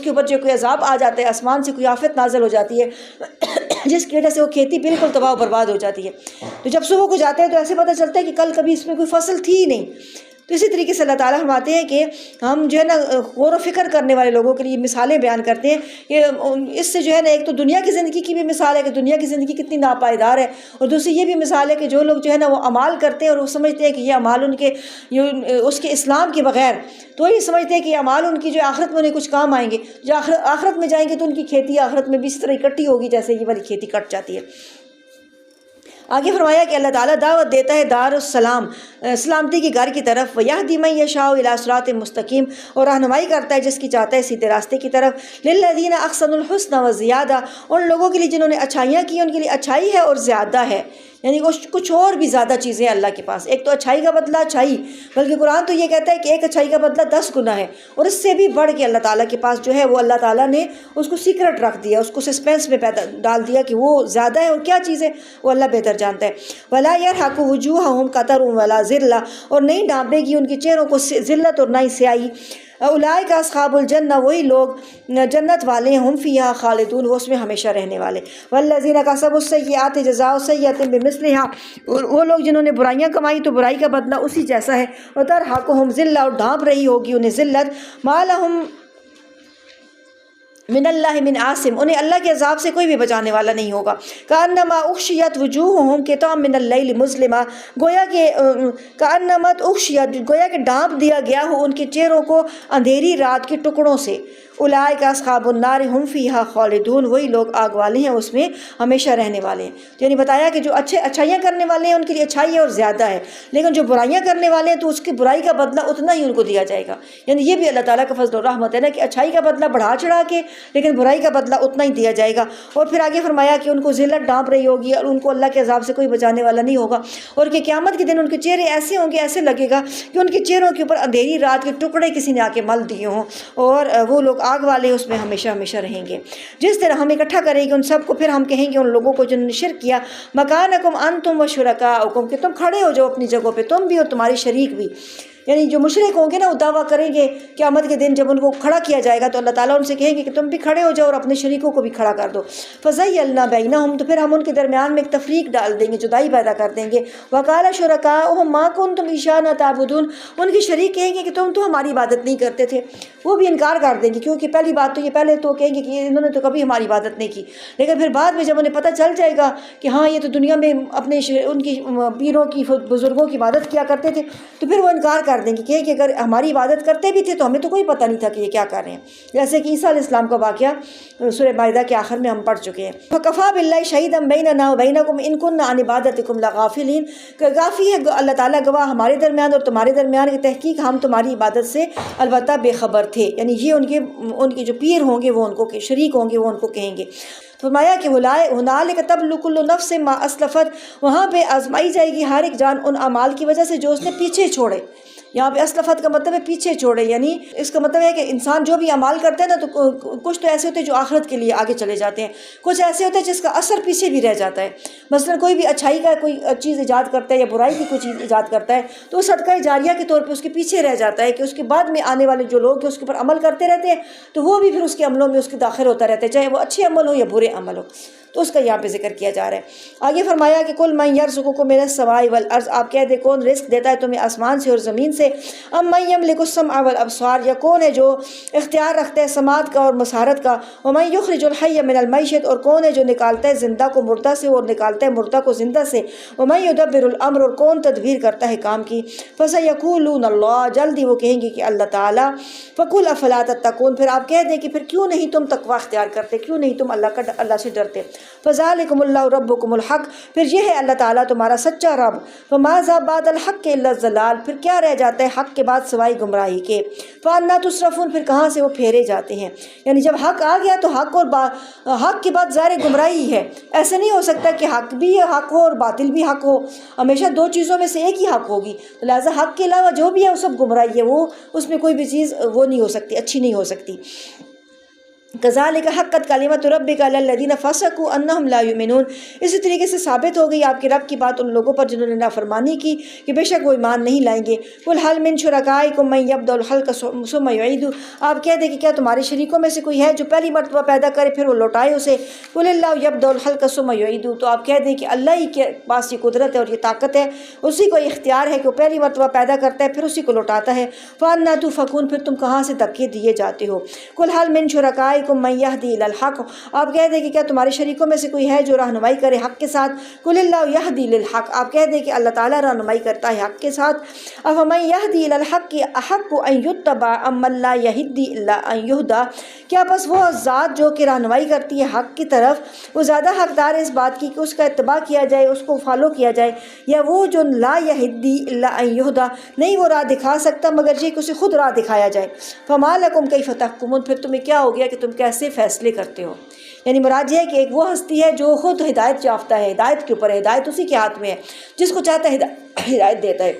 کے اوپر جو کوئی عذاب آ جاتا ہے، آسمان سے کوئی آفت نازل ہو جاتی ہے جس کی وجہ سے وہ کھیتی بالکل تباہ و برباد ہو جاتی ہے۔ تو جب صبح کو جاتے ہیں تو ایسے پتہ چلتا ہے کہ کل کبھی اس میں کوئی فصل تھی ہی نہیں۔ تو اسی طریقے سے اللہ تعالیٰ فرماتے ہیں کہ ہم جو ہے نا غور و فکر کرنے والے لوگوں کے لیے مثالیں بیان کرتے ہیں کہ اس سے جو ہے نا ایک تو دنیا کی زندگی کی بھی مثال ہے کہ دنیا کی زندگی کتنی ناپائیدار ہے، اور دوسری یہ بھی مثال ہے کہ جو لوگ جو ہے نا وہ اعمال کرتے ہیں اور وہ سمجھتے ہیں کہ یہ اعمال ان کے اس کے اسلام کے بغیر، تو یہ سمجھتے ہیں کہ یہ اعمال ان کی جو آخرت میں انہیں کچھ کام آئیں گے، جو آخرت میں جائیں گے تو ان کی کھیتی آخرت میں بھی اس طرح اکٹھی ہوگی جیسے یہ والی کھیتی کٹ جاتی ہے۔ آگے فرمایا کہ اللہ تعالیٰ دعوت دیتا ہے دار السلام، سلامتی کے گھر کی طرف، وَيَهْدِي مَن يَشَاءُ إِلَىٰ صِرَاطٍ مُسْتَقِيمٍ، اور رہنمائی کرتا ہے جس کی چاہتا ہے سیدھے راستے کی طرف، لِلَّذِينَ أَحْسَنُوا الْحُسْنَ وَزِيَادَةٌ، ان لوگوں کے لیے جنہوں نے اچھائیاں کی ان کے لیے اچھائی ہے اور زیادہ ہے، یعنی کچھ اور بھی زیادہ چیزیں اللہ کے پاس۔ ایک تو اچھائی کا بدلہ اچھائی، بلکہ قرآن تو یہ کہتا ہے کہ ایک اچھائی کا بدلہ 10 گنا ہے، اور اس سے بھی بڑھ کے اللہ تعالیٰ کے پاس جو ہے وہ اللہ تعالیٰ نے اس کو سیکرٹ رکھ دیا، اس کو سسپینس میں ڈال دیا کہ وہ زیادہ ہے اور کیا چیز ہے وہ اللہ بہتر جانتا ہے۔ وَلَا يَرْحَقُ وُجُوهَهُمْ قَتَرٌ وَلَا ذِلَّةٌ، اور نہیں ڈھانپے گی ان کے چہروں کو ذلت اور نہ ہی سیاہی۔ اولئک اصحاب الجنہ، وہی لوگ جنت والے ہیں، ہم فیہا خالدون، وہ اس میں ہمیشہ رہنے والے۔ والذین کسبوا السیئات جزاء سیئۃ بمثلھا، اور وہ لوگ جنہوں نے برائیاں کمائی تو برائی کا بدلہ اسی جیسا ہے۔ وترہقہم ذلہ، اور ڈھانپ رہی ہوگی انہیں ذلت۔ ما لہم من اللہ من عاصم، انہیں اللہ کے عذاب سے کوئی بھی بچانے والا نہیں ہوگا۔ کأنما اغشیت وجوہہم قطعا من اللیل مظلما، گویا کہ کأنمت اغشیت، گویا کہ ڈھانپ دیا گیا ہو ان کے چہروں کو اندھیری رات کے ٹکڑوں سے۔ اولئک اصحاب النار ہم فیہا خالدون، وہی لوگ آگ والے ہیں اس میں ہمیشہ رہنے والے ہیں۔ یعنی بتایا کہ جو اچھائیاں کرنے والے ہیں ان کے لیے اچھائی ہے اور زیادہ ہے، لیکن جو برائیاں کرنے والے ہیں تو اس کی برائی کا بدلہ اتنا ہی ان کو دیا جائے گا۔ یعنی یہ بھی اللہ تعالیٰ کا فضل و رحمت ہے نا کہ اچھائی کا بدلہ بڑھا چڑھا کے، لیکن برائی کا بدلہ اتنا ہی دیا جائے گا۔ اور پھر آگے فرمایا کہ ان کو ذلت ڈھانپ رہی ہوگی اور ان کو اللہ کے عذاب سے کوئی بچانے والا نہیں ہوگا، اور کہ قیامت کے دن ان کے چہرے ایسے ہوں گے، ایسے لگے گا کہ ان کے چہروں کے اوپر اندھیری رات کے ٹکڑے کسی نے آ کے مل دیے ہوں، اور وہ لوگ آگ والے اس میں ہمیشہ ہمیشہ رہیں گے۔ جس طرح ہم اکٹھا کریں گے ان سب کو، پھر ہم کہیں گے ان لوگوں کو جنہوں نے شرک کیا، مکانکم انتم وشرکاؤکم، کہ تم کھڑے ہو جاؤ اپنی جگہوں پہ، تم بھی اور تمہاری شریک بھی۔ یعنی جو مشرک ہوں گے نا وہ دعویٰ کریں گے قیامت کے دن جب ان کو کھڑا کیا جائے گا تو اللہ تعالیٰ ان سے کہیں گے کہ تم بھی کھڑے ہو جاؤ اور اپنے شریکوں کو بھی کھڑا کر دو۔ فَزَيَّلْنَا بَيْنَهُمْ، تو پھر ہم ان کے درمیان میں ایک تفریق ڈال دیں گے، جدائی پیدا کر دیں گے۔ وَقَالَ شُرَكَاؤُهُم مَا كُنتُمْ إِيَّانَا تَعْبُدُونَ، ان کے شریک کہیں گے کہ تم تو ہماری عبادت نہیں کرتے تھے، وہ بھی انکار کر دیں گے، کیونکہ پہلی بات تو یہ پہلے تو کہیں گے کہ انہوں نے تو کبھی ہماری عبادت نہیں کی، لیکن پھر بعد میں جب انہیں پتہ چل جائے گا کہ ہاں یہ تو دنیا میں اپنے ان کی پیروں کی بزرگوں کی عبادت کیا کرتے تھے، تو پھر وہ انکار کر دیں گے کہ اگر ہماری عبادت کرتے بھی تھے تو ہمیں تو کوئی پتہ نہیں تھا کہ یہ کیا کر رہے ہیں، جیسے کہ عیسیٰ علیہ السلام کا واقعہ سورہ مائدہ کے آخر میں ہم پڑھ چکے ہیں۔ فَكَفَىٰ بِاللَّهِ شَهِيدًا بَيْنَنَا وَبَيْنَكُمْ إِن كُنَّا عَنْ عِبَادَتِكُمْ لَغَافِلِينَ، کہ کافی ہے اللہ تعالیٰ گواہ ہمارے درمیان اور تمہارے درمیان کی تحقیق ہم تمہاری عبادت سے البتہ بے خبر تھے۔ یعنی یہ ان کے جو پیر ہوں گے وہ ان کو شریک ہوں گے وہ ان کو کہیں گے۔ فرمایا کہ ہنالک تبلو کل نفس ما اسلفت، وہاں پہ آزمائی جائے گی ہر ایک جان ان اعمال کی وجہ سے جو اس نے پیچھے چھوڑے، یہاں پہ اسلفت کا مطلب ہے پیچھے چھوڑے، یعنی اس کا مطلب ہے کہ انسان جو بھی اعمال کرتا ہے نا تو کچھ تو ایسے ہوتے ہیں جو آخرت کے لیے آگے چلے جاتے ہیں، کچھ ایسے ہوتے ہیں جس کا اثر پیچھے بھی رہ جاتا ہے۔ مثلا کوئی بھی اچھائی کا کوئی چیز ایجاد کرتا ہے یا برائی کی کوئی چیز ایجاد کرتا ہے تو وہ صدقہ جاریہ کے طور پہ اس کے پیچھے رہ جاتا ہے کہ اس کے بعد میں آنے والے جو لوگ اس کے اوپر عمل کرتے رہتے ہیں تو وہ بھی پھر اس کے عملوں میں اس کے داخل ہوتا رہتا ہے، چاہے وہ اچھے عمل ہو یا برے عمل ہو، تو اس کا یہاں پہ ذکر کیا جا رہا ہے۔ آگے فرمایا کہ کل من یرزقکم من السماء والارض، آپ کہہ دیں کون رزق دیتا ہے تمہیں آسمان سے اور زمین سے، ام من یملک السمع والابصار، یا کون ہے جو اختیار رکھتا ہے سماعت کا اور بصارت کا، ومن یخرج الحی من المیت، اور کون ہے جو نکالتا ہے زندہ کو مردہ سے اور نکالتا ہے مردہ کو زندہ سے، ومن یدبر الامر، اور کون تدبیر کرتا ہے کام کی، فسیقولون اللہ، جلدی وہ کہیں گے کہ اللہ تعالیٰ، فقل افلا تتقون، پھر آپ کہہ دیں کہ پھر کیوں نہیں تم تقوی اختیار کرتے، کیوں نہیں تم اللہ سے ڈرتے، فذلکم اللہ ربکم الحق، پھر یہ ہے اللہ تعالیٰ تمہارا سچا رب، فماذا بعد الحق الا الضلال، پھر کیا رہ جاتا ہے حق کے بعد سوائے گمراہی کے، فانا تصرفون، پھر کہاں سے وہ پھیرے جاتے ہیں، یعنی جب حق آ گیا تو حق اور حق کے بعد ظاہر گمراہی ہے، ایسے نہیں ہو سکتا کہ حق بھی حق ہو اور باطل بھی حق ہو، ہمیشہ دو چیزوں میں سے ایک ہی حق ہوگی، لہٰذا حق کے علاوہ جو بھی ہے وہ سب گمراہی ہے، وہ اس میں کوئی بھی چیز وہ نہیں ہو سکتی، اچھی نہیں ہو سکتی۔ کذالک حقت کلمۃ ربک علی الذین فسقوا انہم لا یؤمنون، اسی طریقے سے ثابت ہو گئی آپ کے رب کی بات ان لوگوں پر جنہوں نے نافرمانی کی کہ بے شک وہ ایمان نہیں لائیں گے۔ قل هل من شرکائکم من یبدأ الخلق ثم یعیدہ، آپ کہہ دیں کہ کیا تمہارے شریکوں میں سے کوئی ہے جو پہلی مرتبہ پیدا کرے پھر وہ لوٹائے اسے، قل اللہ یبدأ الخلق ثم یعیدہ، تو آپ کہہ دیں کہ اللہ ہی کے پاس یہ قدرت ہے اور یہ طاقت ہے، اسی کو اختیار ہے کہ وہ پہلی مرتبہ پیدا کرتا ہے پھر اسی کو لوٹاتا ہے، فانا تؤفکون، پھر تم کہاں سے دھکے دیے جاتے ہو۔ قل هل من شرکائکم من یہدی الی الحق، آپ کہہ دیں کہ کیا تمہارے شریکوں میں سے کوئی ہے جو رہنمائی کرے حق کے ساتھ، قل اللہ یہدی للحق، آپ کہہ دیں کہ اللہ تعالیٰ رہنمائی کرتا ہے حق کے ساتھ، افمن یہدی الی الحق احق ان یتبع ام من لا یہدی الا ان یہدی، کیا بس وہ ذات جو کہ رہنمائی کرتی ہے حق کی طرف وہ زیادہ حقدار ہے اس بات کی کہ اس کا اتباع کیا جائے، اس کو فالو کیا جائے، یا وہ جو لا یہدی الا ان یہدی، نہیں وہ راہ دکھا سکتا مگر یہ کہ اسے خود راہ دکھایا جائے، فما لکم کیف تحکمون، پھر تمہیں کیا ہو گیا کہ تم کیسے فیصلے کرتے ہو۔ یعنی مراد یہ ہے کہ ایک وہ ہستی ہے جو خود ہدایت یافتہ ہے، ہدایت کے اوپر ہے، ہدایت اسی کے ہاتھ میں ہے، جس کو چاہتا ہے ہدایت دیتا ہے،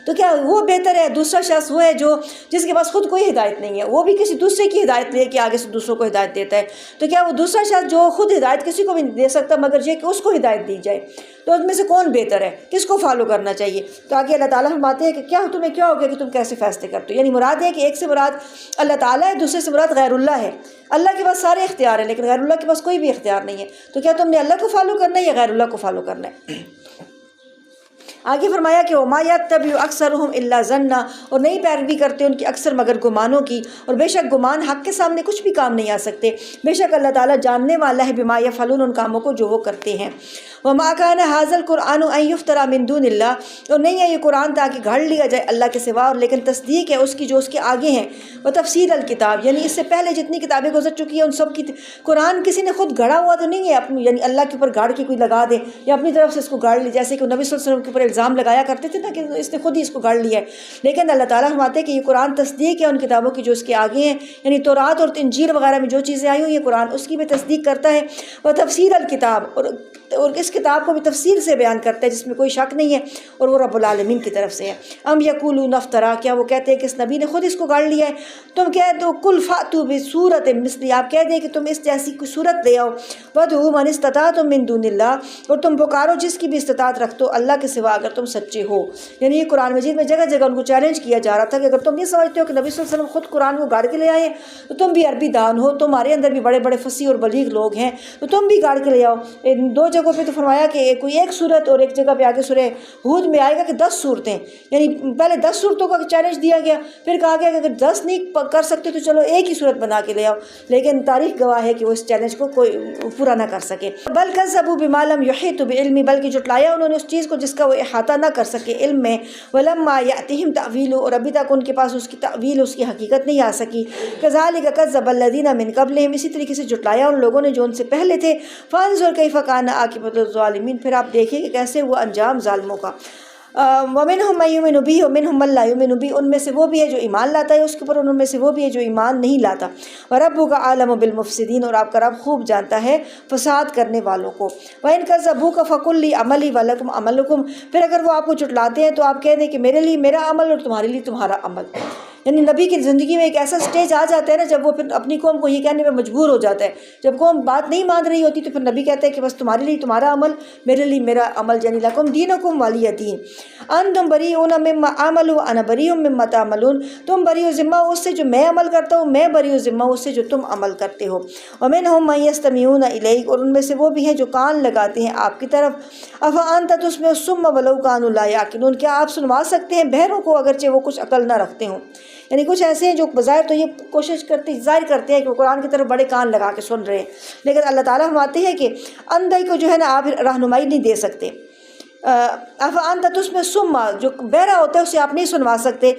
تو کیا وہ بہتر ہے؟ دوسرا شخص وہ ہے جو جس کے پاس خود کوئی ہدایت نہیں ہے، وہ بھی کسی دوسرے کی ہدایت لے کے آگے سے دوسروں کو ہدایت دیتا ہے، تو کیا وہ دوسرا شخص جو خود ہدایت کسی کو بھی نہیں دے سکتا مگر یہ کہ اس کو ہدایت دی جائے، تو اس میں سے کون بہتر ہے، کس کو فالو کرنا چاہیے؟ تو آگے اللہ تعالیٰ فرماتے ہیں کہ کیا تمہیں کیا ہو گیا کہ تم کیسے فیصلے کرتے ہو، یعنی مراد ہے کہ ایک سے مراد اللہ تعالیٰ ہے، دوسرے سے مراد غیر اللہ ہے، اللہ کے پاس سارے اختیار ہیں لیکن غیر اللہ کے پاس کوئی بھی اختیار نہیں ہے، تو کیا تم نے اللہ کو فالو کرنا ہے یا غیر اللہ کو فالو کرنا ہے؟ آگے فرمایا کہ وما یتبع اکثرهم الا ظنا، اور نہیں پیروی کرتے ان کی اکثر مگر گمانوں کی، اور بے شک گمان حق کے سامنے کچھ بھی کام نہیں آ سکتے، بے شک اللہ تعالیٰ جاننے والا ہے بما یفعلون، ان کاموں کو جو وہ کرتے ہیں۔ وما كان هذا القرآن ان يفترى من دون اللہ، اور نہیں ہے یہ قرآن تاکہ گھڑ لیا جائے اللہ کے سوا، اور لیکن تصدیق ہے اس کی جو اس کے آگے ہیں، وہ تفسیر الکتاب، یعنی اس سے پہلے جتنی کتابیں گزر چکی ہیں ان سب کی قرآن کسی نے خود گھڑا ہوا تو نہیں ہے اپنی، یعنی اللہ کے اوپر گاڑ کے کوئی لگا دے یا اپنی طرف سے اس کو گاڑ لی، جیسے کہ نبی صلی اللہ علیہ وسلم کے اوپر الزام لگایا کرتے تھے نا کہ اس نے خود ہی اس کو گاڑ لیا ہے، لیکن اللہ تعالیٰ فرماتے ہیں کہ یہ قرآن تصدیق ہے ان کتابوں کی جو اس کے آگے ہیں، یعنی تورات اور انجیل وغیرہ میں جو چیزیں آئی ہوئی ہیں قرآن اس کی بھی تصدیق کرتا ہے، وہ تفسیر الکتاب، اور اس کتاب کو بھی تفصیل سے بیان کرتا ہے جس میں کوئی شک نہیں ہے، اور وہ رب العالمین کی طرف سے ہے۔ ام یقولون افترا، کیا وہ کہتے ہیں کہ اس نبی نے خود اس کو گاڑ لیا ہے؟ تم کہہ دو کل فاتوا بصورت مثلی، آپ کہہ دیں کہ تم اس جیسی کوئی صورت لے آؤ، وادعوا من استطعتم من دون اللہ، اور تم پکارو جس کی بھی استطاعت رکھتے ہو اللہ کے سوا اگر تم سچے ہو، یعنی یہ قرآن مجید میں جگہ جگہ ان کو چیلنج کیا جا رہا تھا کہ اگر تم یہ سمجھتے ہو کہ نبی صلی اللہ علیہ وسلم خود قرآن کو گاڑ کے لے آئے تو تم بھی عربی دان ہو، تمہارے اندر بھی بڑے بڑے فصیح اور بلیغ لوگ ہیں تو تم بھی گاڑ کے لے آؤ۔ دو جگہوں پہ تو فرمایا کہ کوئی ایک صورت، اور ایک جگہ پہ آگے سورہ ہود میں آئے گا کہ 10 صورتیں، یعنی پہلے 10 صورتوں کا چیلنج دیا گیا، پھر کہا گیا کہ اگر 10 نہیں کر سکتے تو چلو ایک ہی صورت بنا کے لے آؤ، لیکن تاریخ گواہ ہے کہ وہ اس چیلنج کو کوئی پورا نہ کر سکے۔ بل کذبوا بما لم یحیطوا بعلمہ، بلکہ جھٹلایا انہوں نے اس چیز کو جس کا وہ احاطہ نہ کر سکے علم میں، ولما یأتہم تأویلہ، اور ابھی تک ان کے پاس اس کی تأویل، اس کی حقیقت نہیں آ سکی، کذالک کذب الذین من قبلہم، اسی طریقے سے جھٹلایا ان لوگوں نے جو ان سے پہلے تھے، فانظر کیف کان عاقبۃ الظالمین، پھر آپ دیکھیں کہ کیسے ہوا انجام ظالموں کا۔ وَمِنْهُمْ مَن يُؤْمِنُ بِهِ وَمِنْهُمْ مَن لَّا يُؤْمِنُ بِهِ، ان میں سے وہ بھی ہے جو ایمان لاتا ہے اس کے اوپر، ان میں سے وہ بھی ہے جو ایمان نہیں لاتا۔ وَرَبُّكَ أَعْلَمُ بِالْمُفْسِدِينَ، اور آپ کا رب خوب جانتا ہے فساد کرنے والوں کو۔ وَإِنْ كَذَّبُوكَ فَقُل لِّي عَمَلِي وَلَكُمْ عَمَلُكُمْ، پھر اگر وہ آپ کو جھٹلاتے ہیں تو آپ کہہ دیں کہ میرے لیے میرا عمل اور تمہارے لیے تمہارا عمل۔ یعنی نبی کی زندگی میں ایک ایسا سٹیج آ جاتا ہے نا جب وہ پھر اپنی قوم کو یہ کہنے میں مجبور ہو جاتا ہے، جب قوم بات نہیں مان رہی ہوتی تو پھر نبی کہتا ہے کہ بس تمہارے لیے تمہارا عمل، میرے لیے میرا عمل، یعنی لکم دینکم ولی دین، انتم بریئون مما اعمل وانا بریء مما تعملون، تم بری ذمہ اس سے جو میں عمل کرتا ہوں، میں بری ذمہ اس سے جو تم عمل کرتے ہو۔ ومنہم من یستمعون الیک، اور ان میں سے وہ بھی ہیں جو کان لگاتے ہیں آپ کی طرف۔ افانت تسمع الصم ولو كانوا لا يعقلون، کیا آپ سنوا سکتے ہیں بہروں کو اگرچہ وہ کچھ عقل نہ رکھتے ہوں؟ یعنی کچھ ایسے ہیں جو بظاہر تو یہ کوشش کرتے ظاہر کرتے ہیں کہ وہ قرآن کی طرف بڑے کان لگا کے سن رہے ہیں، لیکن اللہ تعالیٰ فرماتے ہیں کہ اندھے کو جو ہے نا آپ رہنمائی نہیں دے سکتے۔ افانت تسمع الصم، جو بہرا ہوتا ہے اسے آپ نہیں سنوا سکتے،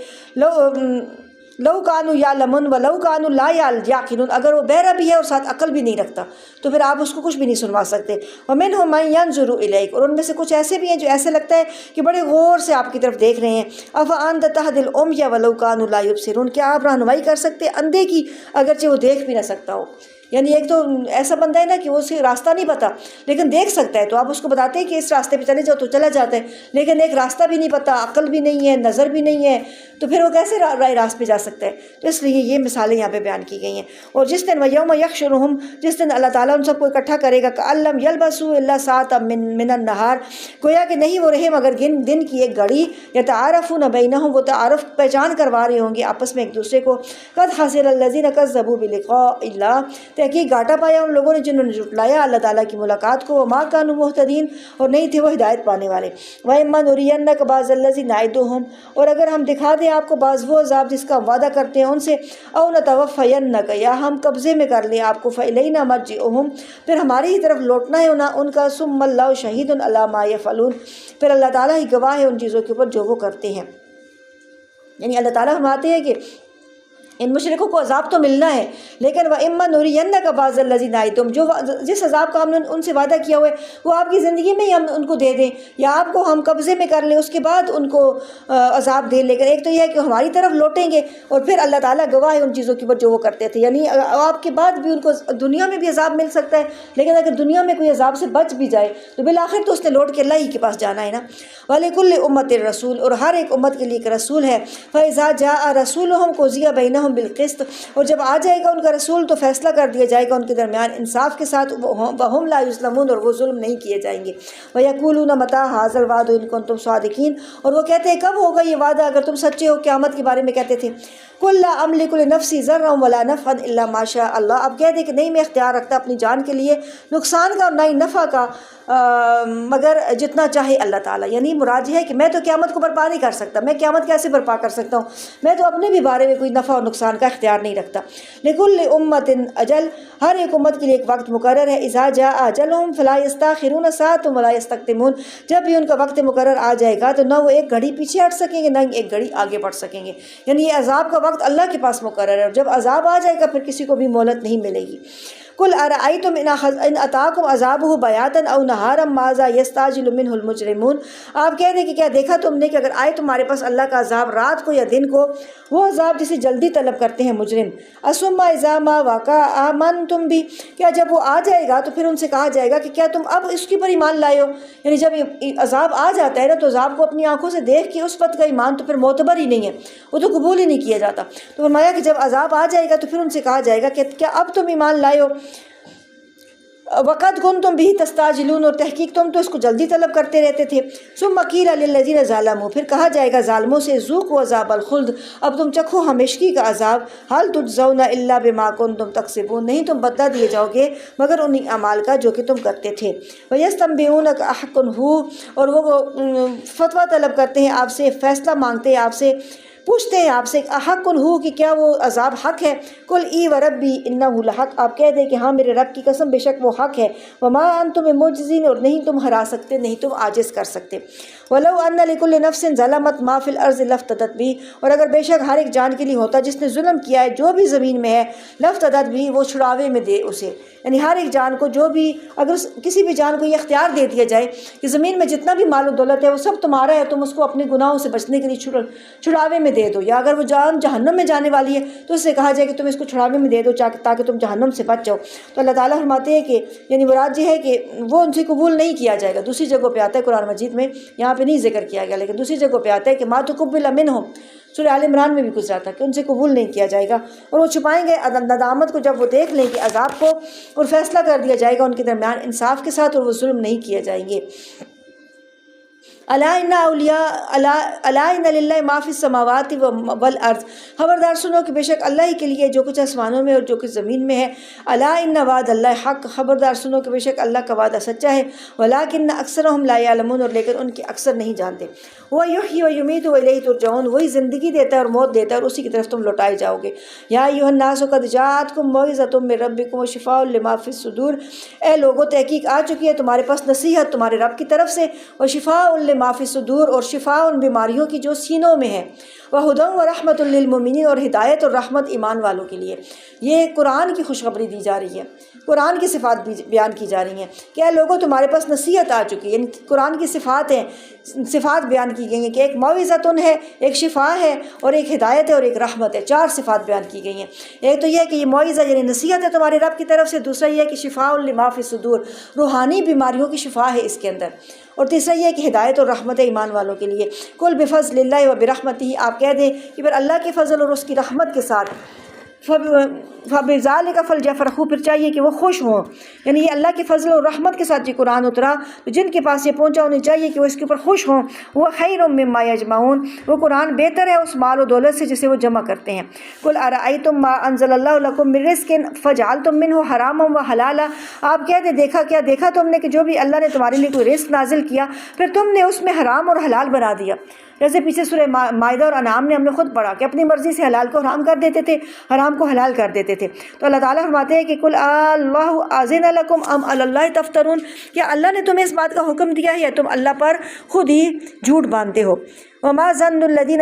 لو کانوا یعلمون ولو کانوا لا یعقلون، اگر وہ بہرا بھی ہے اور ساتھ عقل بھی نہیں رکھتا تو پھر آپ اس کو کچھ بھی نہیں سنوا سکتے۔ ومنہم من ینظر الیک، اور ان میں سے کچھ ایسے بھی ہیں جو ایسے لگتا ہے کہ بڑے غور سے آپ کی طرف دیکھ رہے ہیں۔ افانت تہدی العمی ولو کانوا لا یبصرون، کیا آپ رہنمائی کر سکتے اندھے کی اگرچہ وہ دیکھ بھی نہ سکتا ہو؟ یعنی ایک تو ایسا بندہ ہے نا کہ وہ اسے راستہ نہیں پتہ لیکن دیکھ سکتا ہے، تو آپ اس کو بتاتے ہیں کہ اس راستے پہ چلے جاؤ تو چلا جاتا ہے، لیکن ایک راستہ بھی نہیں پتہ، عقل بھی نہیں ہے، نظر بھی نہیں ہے، تو پھر وہ کیسے راہ راست پہ جا سکتا ہے؟ تو اس لیے یہ مثالیں یہاں پہ بیان کی گئی ہیں۔ اور جس دن وَيَوْمَ يَحْشُرُهُمْ، جس دن اللہ تعالیٰ ان سب کو اکٹھا کرے گا، كَأَن لَّمْ يَلْبَثُوا إِلَّا سَاعَةً مِّنَ النَّهَارِ، گویا کہ نہیں وہ رہے مگر دن کی ایک گھڑی، يَتَعَارَفُونَ بَيْنَهُمْ، وہ تعارف پہچان کروا رہے ہوں گے آپس میں ایک دوسرے کو۔ قَدْ خَسِرَ الَّذِينَ كَذَّبُوا بِلِقَاءِ اللَّهِ، تحقیق گھاٹا پایا ان لوگوں نے جنہوں نے جھٹلایا اللہ تعالیٰ کی ملاقات کو، وَمَا كَانُوا مُهْتَدِينَ، اور نہیں تھے وہ ہدایت پانے والے۔ وَإِمَّا نُرِيَنَّكَ بَعْضَ الَّذِي نَعِدُهُمْ، اور اگر ہم دکھا دیں آپ کو بعض وہ عذاب جس کا وعدہ کرتے ہیں ان سے، او نتوفینک، یا ہم قبضے میں کر لیں آپ کو، فإلینا مرجعہم، پھر ہماری ہی طرف لوٹنا ہے ان کا، ثم اللہ شہید علی ما یفعلون، پھر اللہ تعالیٰ ہی گواہ ہے ان چیزوں کے اوپر جو وہ کرتے ہیں۔ یعنی اللہ تعالیٰ فرماتے ہیں کہ ان مشرکوں کو عذاب تو ملنا ہے، لیکن وَإِمَّا نُرِيَنَّكَ بَعْضَ الَّذِي نَعِدُهُمْ، جو جس عذاب کا ہم نے ان سے وعدہ کیا ہوا ہے وہ آپ کی زندگی میں ہی ہم ان کو دے دیں، یا آپ کو ہم قبضے میں کر لیں اس کے بعد ان کو عذاب دیں، لیکن ایک تو یہ ہے کہ ہماری طرف لوٹیں گے اور پھر اللہ تعالیٰ گواہ ہے ان چیزوں کے اوپر جو وہ کرتے تھے۔ یعنی آپ کے بعد بھی ان کو دنیا میں بھی عذاب مل سکتا ہے، لیکن اگر دنیا میں کوئی عذاب سے بچ بھی جائے تو بالآخر تو اس نے لوٹ کے اللہ ہی کے پاس جانا ہے نا۔ وَلِكُلِّ أُمَّةٍ رَسُولٌ، اور ہر ایک امت کے لیے ایک رسول ہے۔ فَإِذَا جَاءَ رَسُولُهُمْ قُضِيَ بَيْنَهُمْ بِالْقِسْطِ، اور جب آ جائے گا ان کا رسول تو فیصلہ کر دیا جائے گا ان کے درمیان انصاف کے ساتھ، وَهُمْ لَا يُظْلَمُونَ، اور وہ ظلم نہیں کیے جائیں گے۔ وَيَقُولُونَ مَتَىٰ هَٰذَا الْوَعْدُ إِن كُنتُمْ صَادِقِينَ، اور وہ کہتے ہیں کب ہوگا یہ وعدہ اگر تم سچے ہو، قیامت کے بارے میں کہتے تھے۔ قُل لَّا أَمْلِكُ لِنَفْسِي ضَرًّا وَلَا نَفْعًا إِلَّا مَا شَاءَ اللَّهُ، اب کہہ دیں کہ نہیں میں اختیار رکھتا اپنی جان کے لیے نقصان کا اور نہ ہی نفع کا مگر جتنا چاہے اللہ تعالیٰ۔ یعنی مراد یہ ہے کہ میں تو قیامت کو برپا نہیں کر سکتا، میں قیامت کیسے برپا کر سکتا ہوں، میں تو اپنے بھی بارے میں کوئی نفع اور نقصان کا اختیار نہیں رکھتا۔ لِكُلِّ أُمَّةٍ أَجَلٌ، ہر ایک امت کے لیے ایک وقت مقرر ہے۔ إِذَا جَاءَ أَجَلُهُمْ فَلَا يَسْتَأْخِرُونَ سَاعَةً وَلَا يَسْتَقْدِمُونَ، جب بھی ان کا وقت مقرر آ جائے گا تو نہ وہ ایک گھڑی پیچھے ہٹ سکیں گے نہ ہی ایک گھڑی آگے بڑھ سکیں گے۔ یعنی یہ عذاب کا وقت اللہ کے پاس مقرر ہے، اور جب عذاب آ جائے گا پھر کسی کو بھی مہلت نہیں ملے گی۔ قُلْ أَرَأَيْتُمْ إِنْ أَتَاكُمْ عَذَابُهُ بَيَاتًا أَوْ نَهَارًا مَاذَا يَسْتَعْجِلُ مِنْهُ الْمُجْرِمُونَ، آپ کہہ دیں کہ کیا دیکھا تم نے کہ اگر آئے تمہارے پاس اللہ کا عذاب رات کو یا دن کو، وہ عذاب جسے جلدی طلب کرتے ہیں مجرم، ثُمَّ إِذَا مَا وَقَعَ آمَنْتُمْ بِهِ، کیا جب وہ آ جائے گا تو پھر ان سے کہا جائے گا کہ کیا تم اب اس کے اوپر ایمان لائے ہو؟ یعنی جب عذاب آ جاتا ہے نا تو عذاب کو اپنی آنکھوں سے دیکھ کے اس وقت کا ایمان تو پھر معتبر ہی نہیں ہے، وہ تو قبول ہی نہیں کیا جاتا۔ تو فرمایا کہ جب عذاب آ جائے گا تو پھر ان سے کہا جائے گا کہ کیا اب تم ایمان لائے ہو؟ وَقَدْ كُنْتُمْ بِهِ تَسْتَعْجِلُونَ، اور تحقیق تم تو اس کو جلدی طلب کرتے رہتے تھے۔ ثُمَّ قِيلَ لِلَّذِينَ ظَلَمُوا، پھر کہا جائے گا ظالموں سے، ذُوقُوا عَذَابَ الْخُلْدِ، اب تم چکھو ہمیشگی کا عذاب، هَلْ تُجْزَوْنَ إِلَّا بِمَا كُنْتُمْ تَكْسِبُونَ، نہیں تم بدلہ دیے جاؤ گے مگر انہی اعمال کا جو کہ تم کرتے تھے۔ وَيَسْتَنبِئُونَكَ أَحَقٌّ هُوَ، اور وہ فتویٰ طلب کرتے ہیں آپ سے، فیصلہ مانگتے ہیں آپ سے، پوچھتے ہیں آپ سے احق ہو کہ کیا وہ عذاب حق ہے؟ قل ای وربی انہ لحق، آپ کہہ دیں کہ ہاں میرے رب کی قسم بے شک وہ حق ہے۔ وما انتم بمعجزین، اور نہیں تم ہرا سکتے، نہیں تم عاجز کر سکتے۔ ولو ان لکل نفس ظلمت ما فی الارض لافتدت بھی، اور اگر بے شک ہر ایک جان کے لیے ہوتا جس نے ظلم کیا ہے جو بھی زمین میں ہے، لافتدت بھی، وہ چھڑاوے میں دے اسے، یعنی ہر ایک جان کو جو بھی اگر کسی بھی جان کو یہ اختیار دے دیا جائے کہ زمین میں جتنا بھی مال و دولت ہے وہ سب تمہارا ہے، تم اس کو اپنے گناہوں سے بچنے کے لیے چھڑاوے میں دے دو، یا اگر وہ جان جہنم میں جانے والی ہے تو اس سے کہا جائے کہ تم اس کو چھڑاوے میں دے دو تاکہ تم جہنم سے بچ جاؤ، تو اللہ تعالیٰ فرماتے ہیں کہ یعنی مراد یہ ہے کہ وہ ان سے قبول نہیں کیا جائے گا۔ دوسری جگہ پہ آتا ہے قرآن مجید میں، یہاں پہ نہیں ذکر کیا گیا لیکن دوسری جگہ پہ آتا ہے کہ ما تقبل منہم، سورہ آل عمران میں بھی گزرا تھا کہ ان سے قبول نہیں کیا جائے گا، اور وہ چھپائیں گے ندامت کو جب وہ دیکھ لیں کہ عذاب کو، اور فیصلہ کر دیا جائے گا ان کے درمیان انصاف کے ساتھ، اور وہ ظلم نہیں کیے جائیں گے۔ الا ان للہ ما فی السماوات والارض، خبردار سنو کہ بے شک اللہ ہی کے لیے جو کچھ آسمانوں میں اور جو کچھ زمین میں ہے۔ الا ان وعد اللہ حق، خبردار سنو کہ بے شک اللہ کا وعدہ سچا ہے۔ ولکن اکثرهم لا یعلمون، اور لیکن ان کے اکثر نہیں جانتے۔ وہ یحیی و یمیت و الیہ ترجعون، وہی زندگی دیتا ہے اور موت دیتا ہے اور اسی کی طرف تم لوٹائے جاؤ گے۔ یا ایھا الناس قد جاءتکم موعظۃ من ربکم وشفاء لما فی الصدور، اے لوگو تحقیق آ چکی ہے تمہارے پاس نصیحت تمہارے رب کی طرف سے، وشفاء لما فی الصدور، اور شفاء ان بیماریوں کی جو سینوں میں ہے، وہدی ورحمۃ للمؤمنین، اور ہدایت اور رحمت ایمان والوں کے لیے۔ یہ قرآن کی خوشخبری دی جا رہی ہے، قرآن کی صفات بیان کی جا رہی ہیں کہ اے لوگوں تمہارے پاس نصیحت آ چکی ہے، یعنی قرآن کی صفات ہیں، صفات بیان کی گئی ہیں کہ ایک موعظۃ ہے، ایک شفا ہے، اور ایک ہدایت ہے، اور ایک رحمت ہے۔ چار صفات بیان کی گئی ہیں۔ ایک تو یہ ہے کہ یہ موعظہ یعنی نصیحت ہے تمہارے رب کی طرف سے، دوسرا یہ ہے کہ شفاء لما فی الصدور، روحانی بیماریوں کی شفا ہے اس کے اندر، اور تیسرا یہ ہے کہ ہدایت اور رحمت ہے ایمان والوں کے لیے۔ قل بفضل اللہ و برحمتہ، آپ کہہ دیں کہ پھر اللہ کے فضل اور اس کی رحمت کے ساتھ فبذالک فلیفرحوا، پھر چاہیے کہ وہ خوش ہوں، یعنی یہ اللہ کے فضل اور رحمت کے ساتھ یہ قرآن اترا، تو جن کے پاس یہ پہنچا انہیں چاہیے کہ وہ اس کے اوپر خوش ہوں۔ وہ خیر مما یجمعون، وہ قرآن بہتر ہے اس مال و دولت سے جسے وہ جمع کرتے ہیں۔ قل ارأیتم ما انزل اللہ لکم من رزق فجعلتم منہ حراما وحلالا، آپ کہہ دیں کیا دیکھا تم نے کہ جو بھی اللہ نے تمہارے لیے کوئی رزق نازل کیا پھر تم نے اس میں حرام اور حلال بنا دیا۔ جیسے پیچھے سورہ مائدہ اور انعام نے ہم نے خود پڑھا کہ اپنی مرضی سے حلال کو حرام کر دیتے تھے، حرام کو حلال کر دیتے تھے۔ تو اللہ تعالیٰ فرماتے ہیں کہ قل اللہ اذن لکم ام علی اللہ تفترون، کیا اللہ نے تمہیں اس بات کا حکم دیا ہے یا تم اللہ پر خود ہی جھوٹ باندھتے ہو؟ وما ظن الذین